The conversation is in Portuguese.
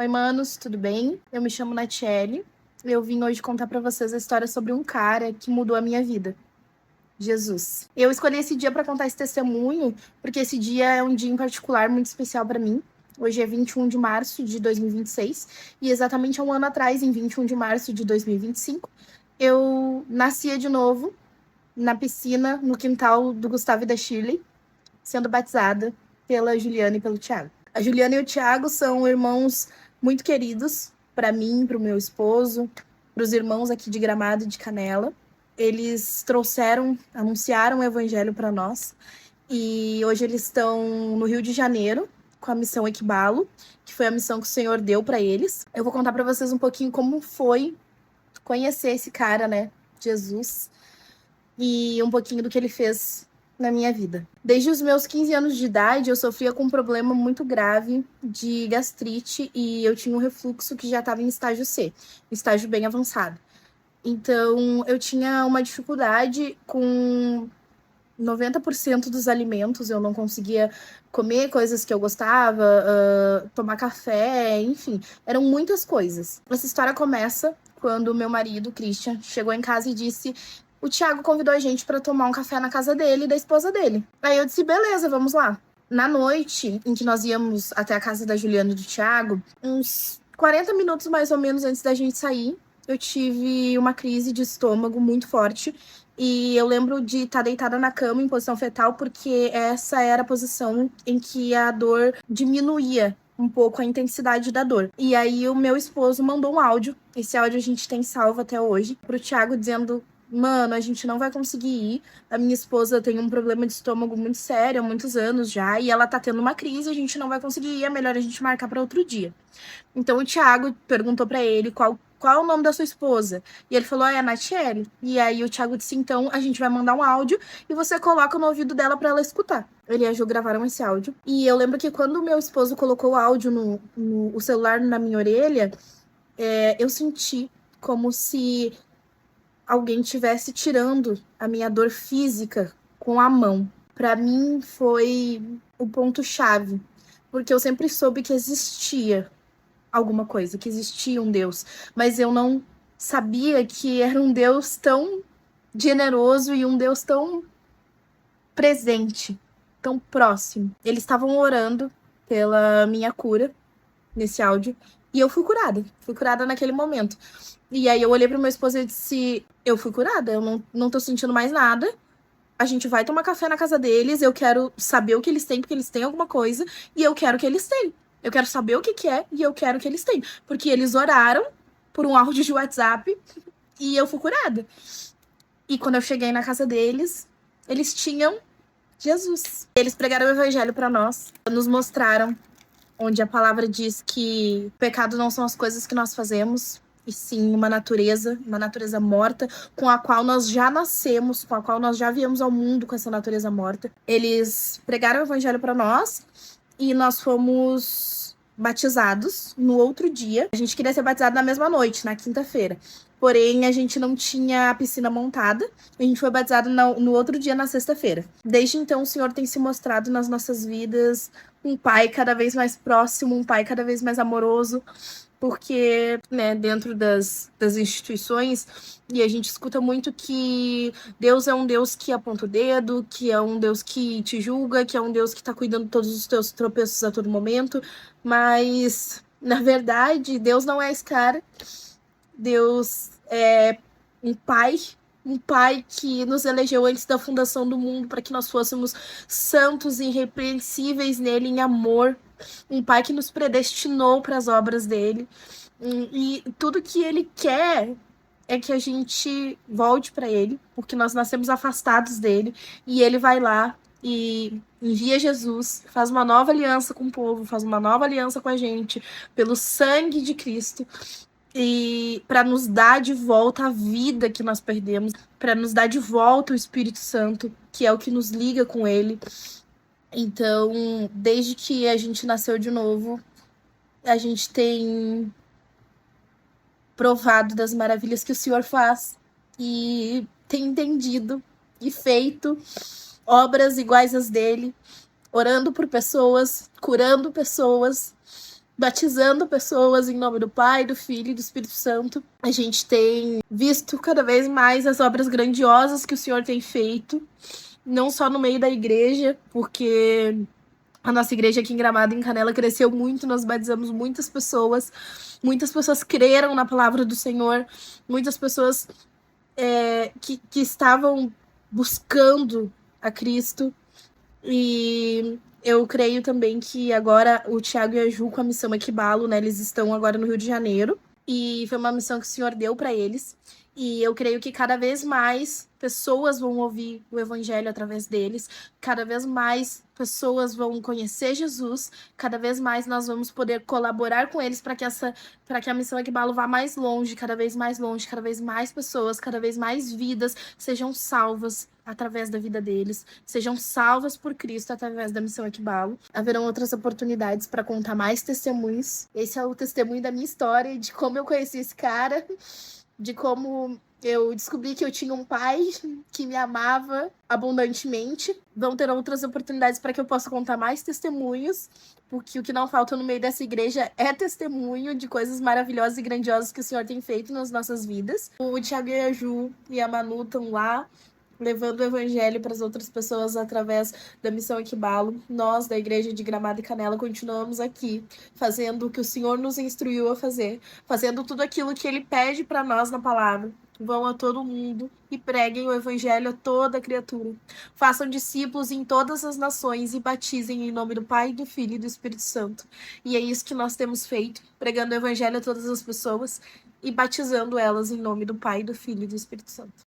Oi, manos, tudo bem? Eu me chamo Natiele. Eu vim hoje contar pra vocês a história sobre um cara que mudou a minha vida. Jesus. Eu escolhi esse dia pra contar esse testemunho porque esse dia é um dia em particular muito especial pra mim. Hoje é 21 de março de 2026 e exatamente há um ano atrás, em 21 de março de 2025, eu nascia de novo na piscina, no quintal do Gustavo e da Shirley, sendo batizada pela Juliana e pelo Thiago. A Juliana e o Thiago são irmãos muito queridos para mim, para o meu esposo, para os irmãos aqui de Gramado e de Canela. Eles anunciaram o evangelho para nós e hoje eles estão no Rio de Janeiro com a missão Equibalo, que foi a missão que o Senhor deu para eles. Eu vou contar para vocês um pouquinho como foi conhecer esse cara, né, Jesus, e um pouquinho do que ele fez na minha vida. Desde os meus 15 anos de idade, eu sofria com um problema muito grave de gastrite e eu tinha um refluxo que já estava em estágio C, estágio bem avançado. Então, eu tinha uma dificuldade com 90% dos alimentos, eu não conseguia comer coisas que eu gostava, tomar café, enfim, eram muitas coisas. Essa história começa quando o meu marido, Christian, chegou em casa e disse: o Thiago convidou a gente para tomar um café na casa dele e da esposa dele. Aí eu disse: beleza, vamos lá. Na noite em que nós íamos até a casa da Juliana e do Thiago, uns 40 minutos mais ou menos antes da gente sair, eu tive uma crise de estômago muito forte. E eu lembro de estar deitada na cama em posição fetal, porque essa era a posição em que a dor diminuía um pouco a intensidade da dor. E aí o meu esposo mandou um áudio, esse áudio a gente tem salvo até hoje, pro Thiago dizendo: mano, a gente não vai conseguir ir, a minha esposa tem um problema de estômago muito sério há muitos anos já, e ela tá tendo uma crise, a gente não vai conseguir ir, é melhor a gente marcar para outro dia. Então o Thiago perguntou para ele qual é o nome da sua esposa. E ele falou: é a Natiele. E aí o Thiago disse: então a gente vai mandar um áudio e você coloca no ouvido dela para ela escutar. Ele e a Ju gravaram esse áudio. E eu lembro que quando o meu esposo colocou o áudio o celular na minha orelha, eu senti como se alguém estivesse tirando a minha dor física com a mão. Para mim foi o ponto-chave, porque eu sempre soube que existia alguma coisa, que existia um Deus, mas eu não sabia que era um Deus tão generoso e um Deus tão presente, tão próximo. Eles estavam orando pela minha cura nesse áudio e eu fui curada naquele momento. E aí eu olhei pro meu esposo e disse: eu fui curada, eu não tô sentindo mais nada. A gente vai tomar café na casa deles, eu quero saber o que eles têm, porque eles têm alguma coisa, e eu quero que eles têm. Eu quero saber o que é e eu quero que eles têm. Porque eles oraram por um áudio de WhatsApp e eu fui curada. E quando eu cheguei na casa deles, eles tinham Jesus. Eles pregaram o evangelho para nós, nos mostraram onde a palavra diz que o pecado não são as coisas que nós fazemos, e sim uma natureza morta, com a qual nós já nascemos, com a qual nós já viemos ao mundo com essa natureza morta. Eles pregaram o evangelho para nós e nós fomos batizados no outro dia. A gente queria ser batizado na mesma noite, na quinta-feira. Porém, a gente não tinha a piscina montada. A gente foi batizado no outro dia, na sexta-feira. Desde então, o Senhor tem se mostrado nas nossas vidas um pai cada vez mais próximo, um pai cada vez mais amoroso, porque, né, dentro das instituições, e a gente escuta muito que Deus é um Deus que aponta o dedo, que é um Deus que te julga, que é um Deus que tá cuidando de todos os teus tropeços a todo momento, mas, na verdade, Deus não é esse cara. Deus é um pai que nos elegeu antes da fundação do mundo para que nós fôssemos santos e irrepreensíveis nele em amor, um pai que nos predestinou para as obras dele, e tudo que ele quer é que a gente volte para ele, porque nós nascemos afastados dele, e ele vai lá e envia Jesus, faz uma nova aliança com o povo, faz uma nova aliança com a gente, pelo sangue de Cristo, e para nos dar de volta a vida que nós perdemos, para nos dar de volta o Espírito Santo, que é o que nos liga com ele. Então, desde que a gente nasceu de novo, a gente tem provado das maravilhas que o Senhor faz e tem entendido e feito obras iguais às dele, orando por pessoas, curando pessoas, batizando pessoas em nome do Pai, do Filho e do Espírito Santo. A gente tem visto cada vez mais as obras grandiosas que o Senhor tem feito, não só no meio da igreja, porque a nossa igreja aqui em Gramado, em Canela, cresceu muito, nós batizamos muitas pessoas creram na palavra do Senhor, muitas pessoas que estavam buscando a Cristo. E eu creio também que agora o Tiago e a Ju, com a missão Equibalo, né, eles estão agora no Rio de Janeiro, e foi uma missão que o Senhor deu para eles. E eu creio que cada vez mais pessoas vão ouvir o evangelho através deles, cada vez mais pessoas vão conhecer Jesus, cada vez mais nós vamos poder colaborar com eles para que a missão Equibalo vá mais longe, cada vez mais pessoas, cada vez mais vidas sejam salvas através da vida deles, sejam salvas por Cristo através da missão Equibalo. Haverão outras oportunidades para contar mais testemunhos. Esse é o testemunho da minha história, de como eu conheci esse cara, de como eu descobri que eu tinha um pai que me amava abundantemente. Vão ter outras oportunidades para que eu possa contar mais testemunhos, porque o que não falta no meio dessa igreja é testemunho de coisas maravilhosas e grandiosas que o Senhor tem feito nas nossas vidas. O Thiago e a Ju e a Manu estão lá, levando o evangelho para as outras pessoas através da missão Equibalo. Nós, da Igreja de Gramado e Canela, continuamos aqui, fazendo o que o Senhor nos instruiu a fazer, fazendo tudo aquilo que Ele pede para nós na palavra. Vão a todo mundo e preguem o evangelho a toda criatura. Façam discípulos em todas as nações e batizem em nome do Pai, do Filho e do Espírito Santo. E é isso que nós temos feito, pregando o evangelho a todas as pessoas e batizando elas em nome do Pai, do Filho e do Espírito Santo.